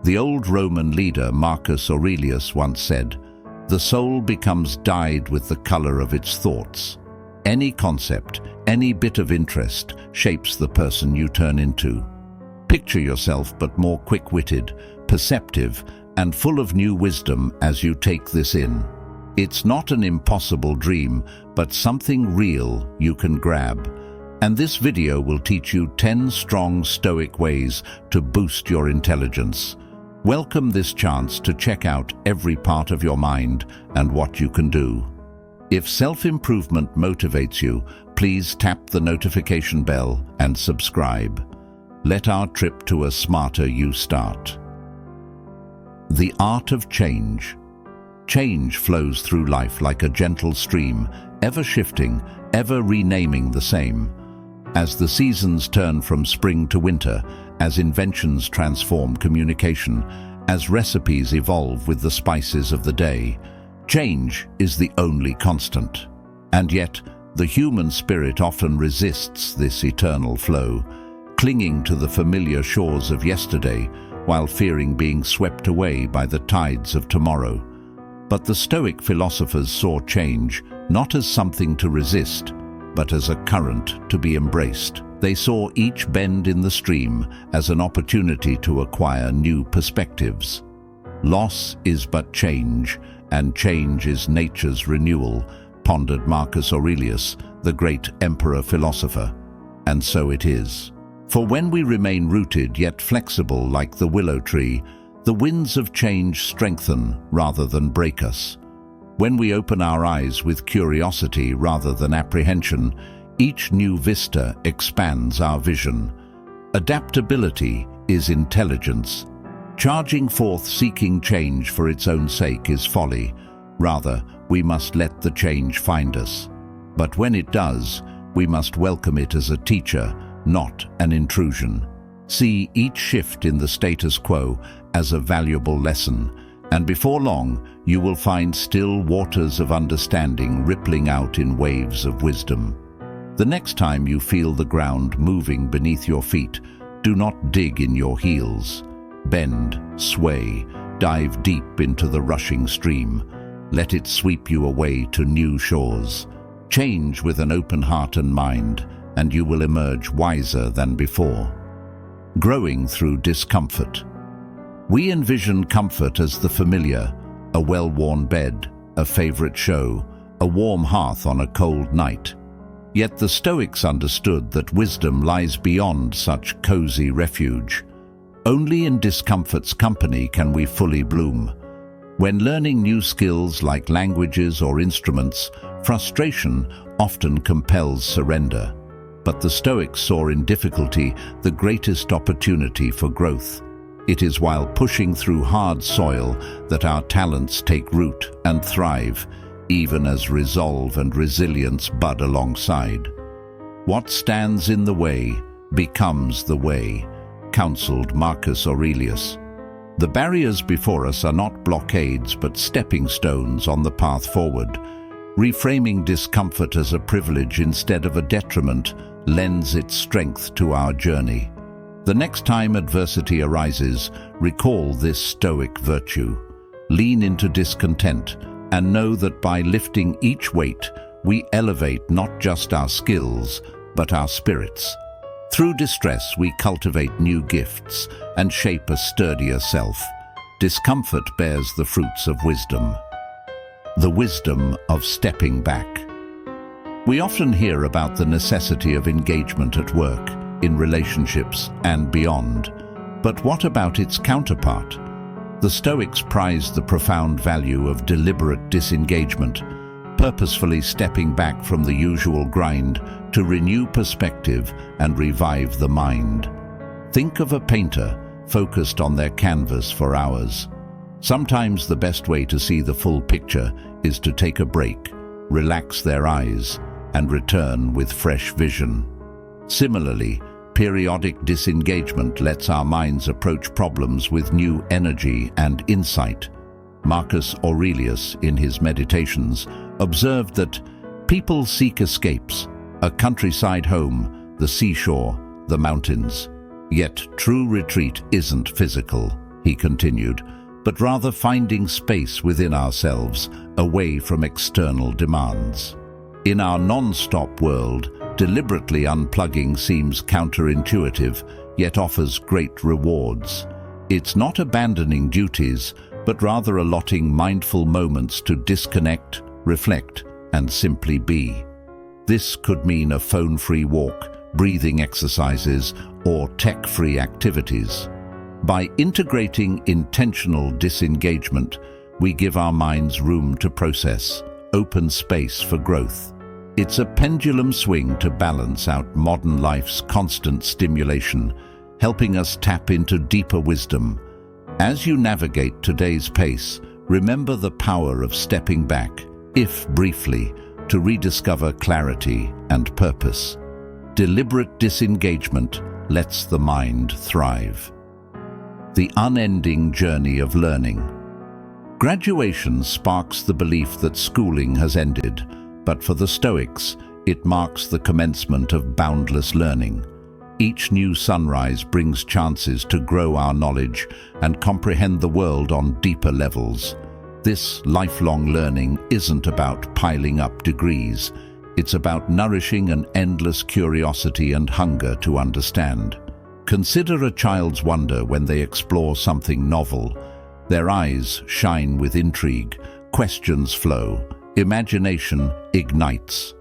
The old Roman leader Marcus Aurelius once said, "The soul becomes dyed with the color of its thoughts." Any concept, any bit of interest shapes the person you turn into. Picture yourself but more quick-witted, perceptive, and full of new wisdom as you take this in. It's not an impossible dream, but something real you can grab. And this video will teach you 10 strong Stoic ways to boost your intelligence. Welcome this chance to check out every part of your mind and what you can do. If self-improvement motivates you, please tap the notification bell and subscribe. Let our trip to a smarter you start. The art of change. Change flows through life like a gentle stream, ever shifting, ever renaming the same. As the seasons turn from spring to winter, as inventions transform communication, as recipes evolve with the spices of the day, change is the only constant. And yet, the human spirit often resists this eternal flow, clinging to the familiar shores of yesterday while fearing being swept away by the tides of tomorrow. But the Stoic philosophers saw change not as something to resist, but as a current to be embraced. They saw each bend in the stream as an opportunity to acquire new perspectives. Loss is but change, and change is nature's renewal, pondered Marcus Aurelius, the great emperor-philosopher. And so it is. For when we remain rooted yet flexible like the willow tree, the winds of change strengthen rather than break us. When we open our eyes with curiosity rather than apprehension, each new vista expands our vision. Adaptability is intelligence. Charging forth seeking change for its own sake is folly. Rather, we must let the change find us. But when it does, we must welcome it as a teacher, not an intrusion. See each shift in the status quo as a valuable lesson, and before long, you will find still waters of understanding rippling out in waves of wisdom. The next time you feel the ground moving beneath your feet, do not dig in your heels. Bend, sway, dive deep into the rushing stream. Let it sweep you away to new shores. Change with an open heart and mind, and you will emerge wiser than before. Growing through discomfort. We envision comfort as the familiar, a well-worn bed, a favorite show, a warm hearth on a cold night. Yet the Stoics understood that wisdom lies beyond such cozy refuge. Only in discomfort's company can we fully bloom. When learning new skills like languages or instruments, frustration often compels surrender. But the Stoics saw in difficulty the greatest opportunity for growth. It is while pushing through hard soil that our talents take root and thrive, even as resolve and resilience bud alongside. What stands in the way becomes the way, counseled Marcus Aurelius. The barriers before us are not blockades but stepping stones on the path forward. Reframing discomfort as a privilege instead of a detriment lends its strength to our journey. The next time adversity arises, recall this Stoic virtue. Lean into discontent and know that by lifting each weight, we elevate not just our skills, but our spirits. Through distress, we cultivate new gifts and shape a sturdier self. Discomfort bears the fruits of wisdom. The wisdom of stepping back. We often hear about the necessity of engagement at work, in relationships, and beyond. But what about its counterpart? The Stoics prized the profound value of deliberate disengagement, purposefully stepping back from the usual grind to renew perspective and revive the mind. Think of a painter focused on their canvas for hours. Sometimes the best way to see the full picture is to take a break, relax their eyes, and return with fresh vision. Similarly, periodic disengagement lets our minds approach problems with new energy and insight. Marcus Aurelius, in his Meditations, observed that people seek escapes, a countryside home, the seashore, the mountains. Yet true retreat isn't physical. he continued, but rather finding space within ourselves, away from external demands. In our non-stop world, deliberately unplugging seems counterintuitive, yet offers great rewards. It's not abandoning duties, but rather allotting mindful moments to disconnect, reflect, and simply be. This could mean a phone-free walk, breathing exercises, or tech-free activities. By integrating intentional disengagement, we give our minds room to process, open space for growth. It's a pendulum swing to balance out modern life's constant stimulation, helping us tap into deeper wisdom. As you navigate today's pace, remember the power of stepping back, if briefly, to rediscover clarity and purpose. Deliberate disengagement lets the mind thrive. The unending journey of learning. Graduation sparks the belief that schooling has ended, but for the Stoics, it marks the commencement of boundless learning. Each new sunrise brings chances to grow our knowledge and comprehend the world on deeper levels. This lifelong learning isn't about piling up degrees. It's about nourishing an endless curiosity and hunger to understand. Consider a child's wonder when they explore something novel. Their eyes shine with intrigue, questions flow, imagination ignites.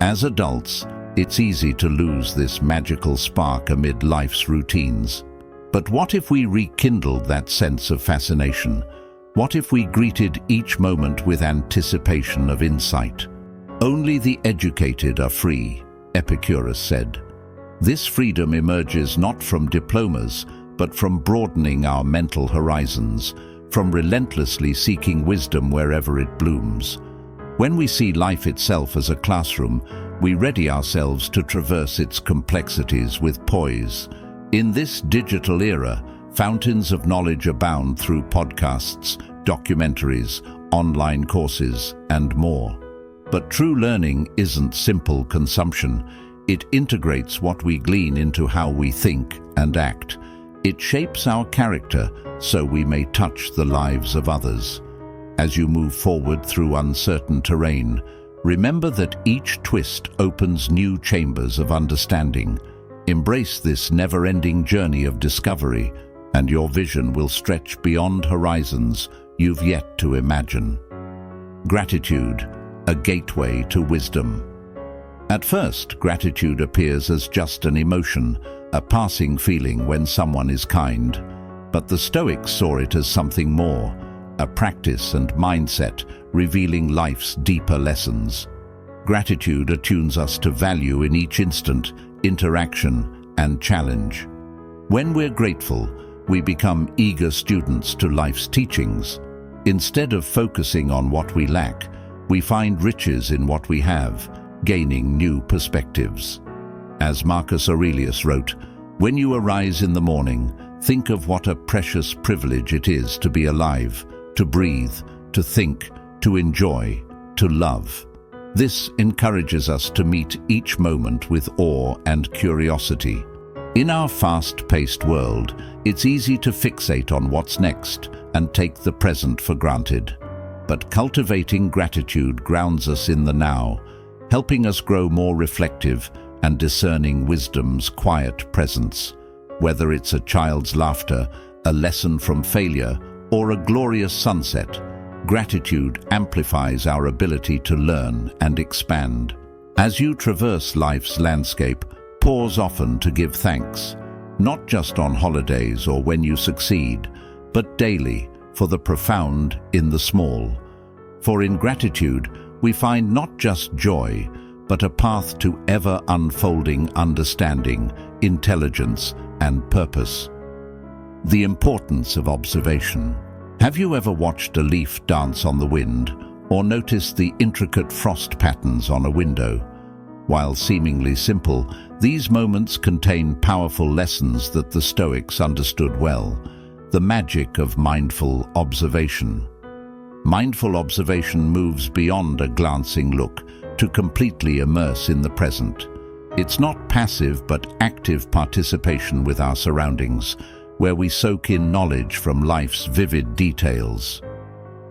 As adults, it's easy to lose this magical spark amid life's routines. But what if we rekindled that sense of fascination? What if we greeted each moment with anticipation of insight? Only the educated are free, Epicurus said. This freedom emerges not from diplomas, but from broadening our mental horizons, from relentlessly seeking wisdom wherever it blooms. When we see life itself as a classroom, we ready ourselves to traverse its complexities with poise. In this digital era, fountains of knowledge abound through podcasts, documentaries, online courses, and more. But true learning isn't simple consumption. It integrates what we glean into how we think and act. It shapes our character so we may touch the lives of others. As you move forward through uncertain terrain, remember that each twist opens new chambers of understanding. Embrace this never-ending journey of discovery, and your vision will stretch beyond horizons you've yet to imagine. Gratitude, a gateway to wisdom. At first, gratitude appears as just an emotion, a passing feeling when someone is kind. But the Stoics saw it as something more, a practice and mindset revealing life's deeper lessons. Gratitude attunes us to value in each instant, interaction, and challenge. When we're grateful, we become eager students to life's teachings. Instead of focusing on what we lack, we find riches in what we have, gaining new perspectives. As Marcus Aurelius wrote, "When you arise in the morning, think of what a precious privilege it is to be alive, to breathe, to think, to enjoy, to love." This encourages us to meet each moment with awe and curiosity. In our fast-paced world, it's easy to fixate on what's next and take the present for granted. But cultivating gratitude grounds us in the now, helping us grow more reflective and discerning wisdom's quiet presence. Whether it's a child's laughter, a lesson from failure, or a glorious sunset, gratitude amplifies our ability to learn and expand. As you traverse life's landscape, pause often to give thanks, not just on holidays or when you succeed, but daily, for the profound in the small. For in gratitude, we find not just joy, but a path to ever-unfolding understanding, intelligence, and purpose. The importance of observation. Have you ever watched a leaf dance on the wind, or noticed the intricate frost patterns on a window? While seemingly simple, these moments contain powerful lessons that the Stoics understood well. The magic of mindful observation. Mindful observation moves beyond a glancing look to completely immerse in the present. It's not passive but active participation with our surroundings, where we soak in knowledge from life's vivid details.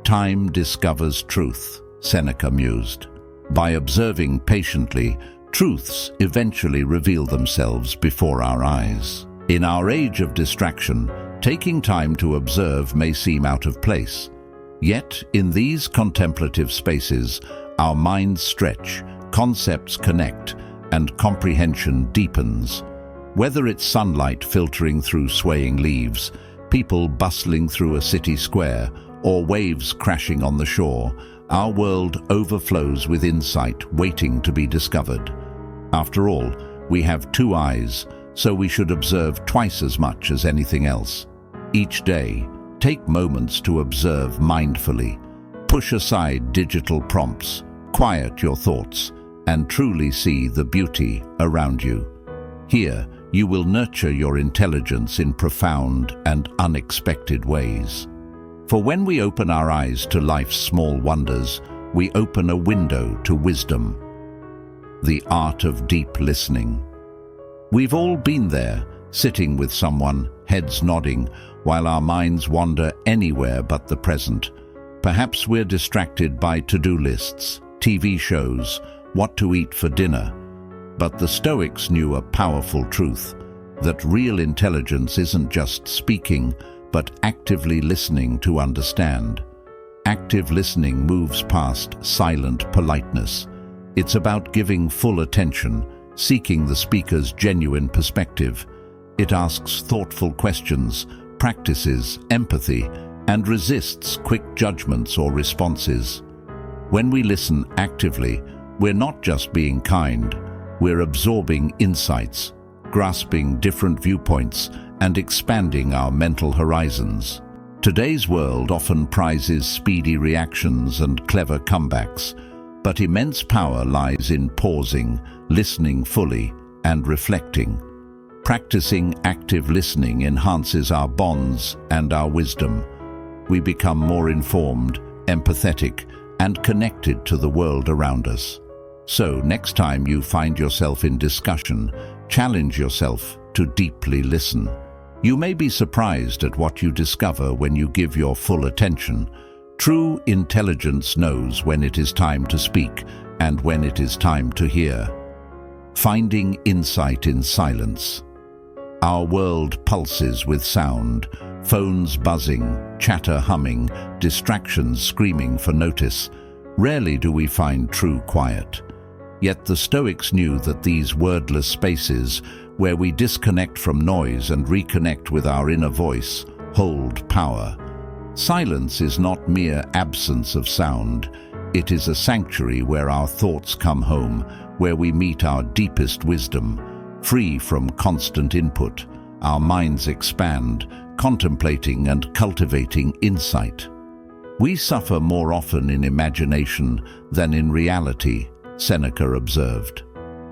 Time discovers truth, Seneca mused. By observing patiently, truths eventually reveal themselves before our eyes. In our age of distraction, taking time to observe may seem out of place. Yet, in these contemplative spaces, our minds stretch, concepts connect, and comprehension deepens. Whether it's sunlight filtering through swaying leaves, people bustling through a city square, or waves crashing on the shore, our world overflows with insight waiting to be discovered. After all, we have two eyes, so we should observe twice as much as anything else. Each day, take moments to observe mindfully. Push aside digital prompts, quiet your thoughts, and truly see the beauty around you. Here, you will nurture your intelligence in profound and unexpected ways. For when we open our eyes to life's small wonders, we open a window to wisdom. The art of deep listening. We've all been there, sitting with someone, heads nodding, while our minds wander anywhere but the present. Perhaps we're distracted by to-do lists, TV shows, what to eat for dinner. But the Stoics knew a powerful truth, that real intelligence isn't just speaking, but actively listening to understand. Active listening moves past silent politeness. It's about giving full attention, seeking the speaker's genuine perspective. It asks thoughtful questions, practices empathy, and resists quick judgments or responses. When we listen actively, we're not just being kind, we're absorbing insights, grasping different viewpoints, and expanding our mental horizons. Today's world often prizes speedy reactions and clever comebacks, but immense power lies in pausing, listening fully, and reflecting. Practicing active listening enhances our bonds and our wisdom. We become more informed, empathetic, and connected to the world around us. So, next time you find yourself in discussion, challenge yourself to deeply listen. You may be surprised at what you discover when you give your full attention. True intelligence knows when it is time to speak and when it is time to hear. Finding insight in silence. Our world pulses with sound, phones buzzing, chatter humming, distractions screaming for notice. Rarely do we find true quiet. Yet the Stoics knew that these wordless spaces, where we disconnect from noise and reconnect with our inner voice, hold power. Silence is not mere absence of sound. It is a sanctuary where our thoughts come home, where we meet our deepest wisdom. Free from constant input, our minds expand, contemplating and cultivating insight. We suffer more often in imagination than in reality, Seneca observed.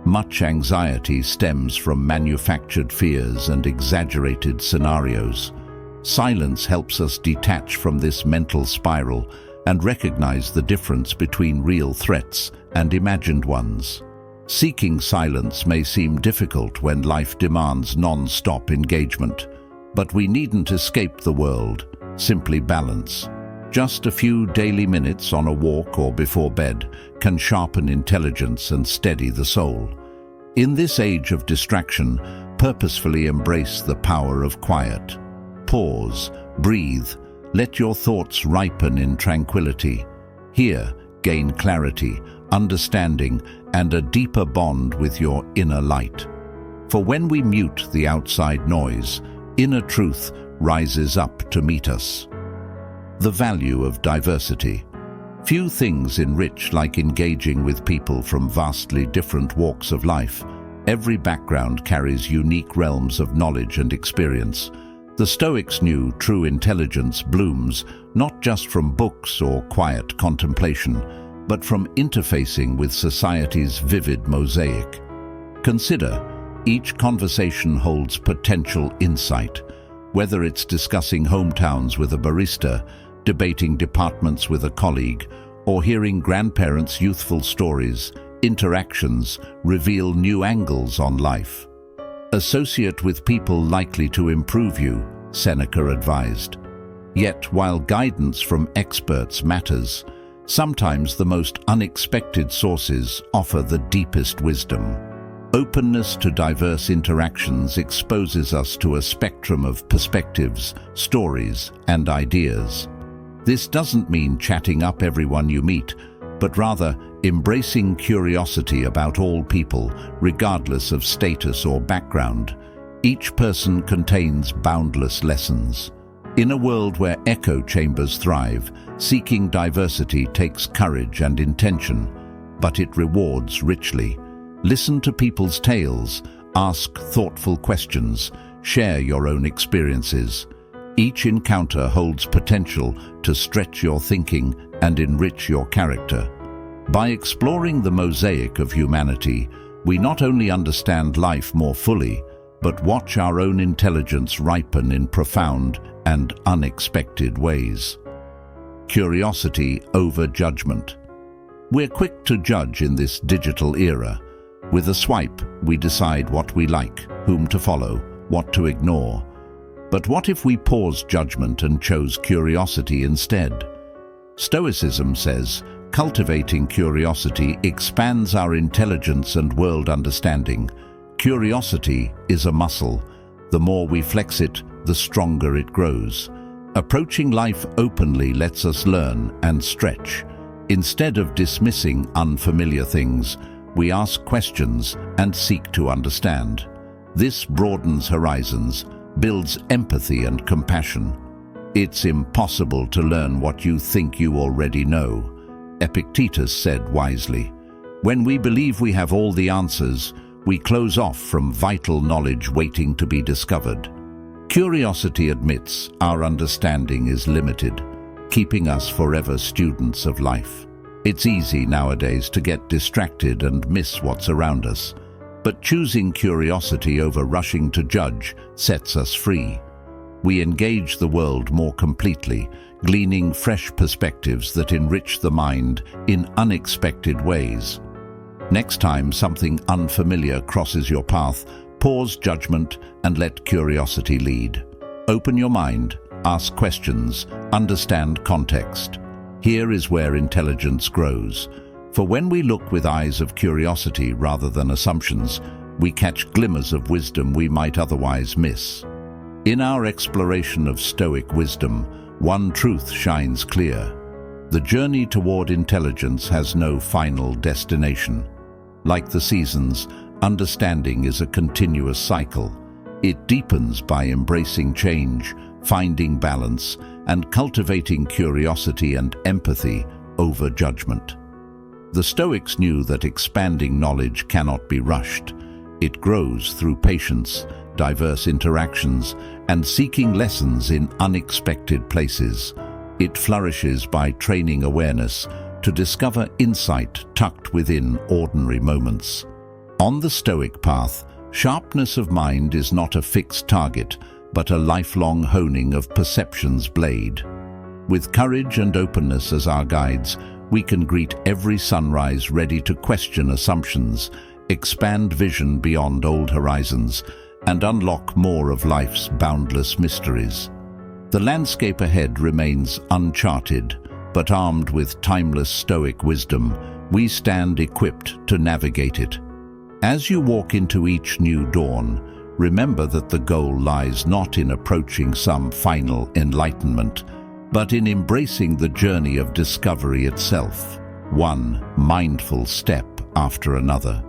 Much anxiety stems from manufactured fears and exaggerated scenarios. Silence helps us detach from this mental spiral and recognize the difference between real threats and imagined ones. Seeking silence may seem difficult when life demands non-stop engagement, but we needn't escape the world, simply balance. Just a few daily minutes on a walk or before bed can sharpen intelligence and steady the soul. In this age of distraction, purposefully embrace the power of quiet. Pause, breathe, let your thoughts ripen in tranquility. Here, gain clarity, understanding, and a deeper bond with your inner light. For when we mute the outside noise, inner truth rises up to meet us. The value of diversity. Few things enrich like engaging with people from vastly different walks of life. Every background carries unique realms of knowledge and experience. The Stoics knew true intelligence blooms not just from books or quiet contemplation, but from interfacing with society's vivid mosaic. Consider, each conversation holds potential insight, whether it's discussing hometowns with a barista, debating departments with a colleague, or hearing grandparents' youthful stories. Interactions reveal new angles on life. Associate with people likely to improve you, Seneca advised. Yet, while guidance from experts matters, sometimes the most unexpected sources offer the deepest wisdom. Openness to diverse interactions exposes us to a spectrum of perspectives, stories, and ideas. This doesn't mean chatting up everyone you meet, but rather embracing curiosity about all people, regardless of status or background. Each person contains boundless lessons. In a world where echo chambers thrive, seeking diversity takes courage and intention, but it rewards richly. Listen to people's tales, ask thoughtful questions, share your own experiences. Each encounter holds potential to stretch your thinking and enrich your character. By exploring the mosaic of humanity, we not only understand life more fully, but watch our own intelligence ripen in profound and unexpected ways. Curiosity over judgment. We're quick to judge in this digital era. With a swipe, we decide what we like, whom to follow, what to ignore. But what if we paused judgment and chose curiosity instead? Stoicism says, cultivating curiosity expands our intelligence and world understanding. Curiosity is a muscle. The more we flex it, the stronger it grows. Approaching life openly lets us learn and stretch. Instead of dismissing unfamiliar things, we ask questions and seek to understand. This broadens horizons, builds empathy and compassion. It's impossible to learn what you think you already know. Epictetus said wisely, "When we believe we have all the answers, we close off from vital knowledge waiting to be discovered." Curiosity admits our understanding is limited, keeping us forever students of life. It's easy nowadays to get distracted and miss what's around us, but choosing curiosity over rushing to judge sets us free. We engage the world more completely, gleaning fresh perspectives that enrich the mind in unexpected ways. Next time something unfamiliar crosses your path, pause judgment and let curiosity lead. Open your mind, ask questions, understand context. Here is where intelligence grows. For when we look with eyes of curiosity rather than assumptions, we catch glimmers of wisdom we might otherwise miss. In our exploration of Stoic wisdom, one truth shines clear. The journey toward intelligence has no final destination. Like the seasons, understanding is a continuous cycle. It deepens by embracing change, finding balance, and cultivating curiosity and empathy over judgment. The Stoics knew that expanding knowledge cannot be rushed. It grows through patience, diverse interactions, and seeking lessons in unexpected places. It flourishes by training awareness to discover insight tucked within ordinary moments. On the Stoic path, sharpness of mind is not a fixed target, but a lifelong honing of perception's blade. With courage and openness as our guides, we can greet every sunrise ready to question assumptions, expand vision beyond old horizons, and unlock more of life's boundless mysteries. The landscape ahead remains uncharted, but armed with timeless Stoic wisdom, we stand equipped to navigate it. As you walk into each new dawn, remember that the goal lies not in approaching some final enlightenment, but in embracing the journey of discovery itself, one mindful step after another.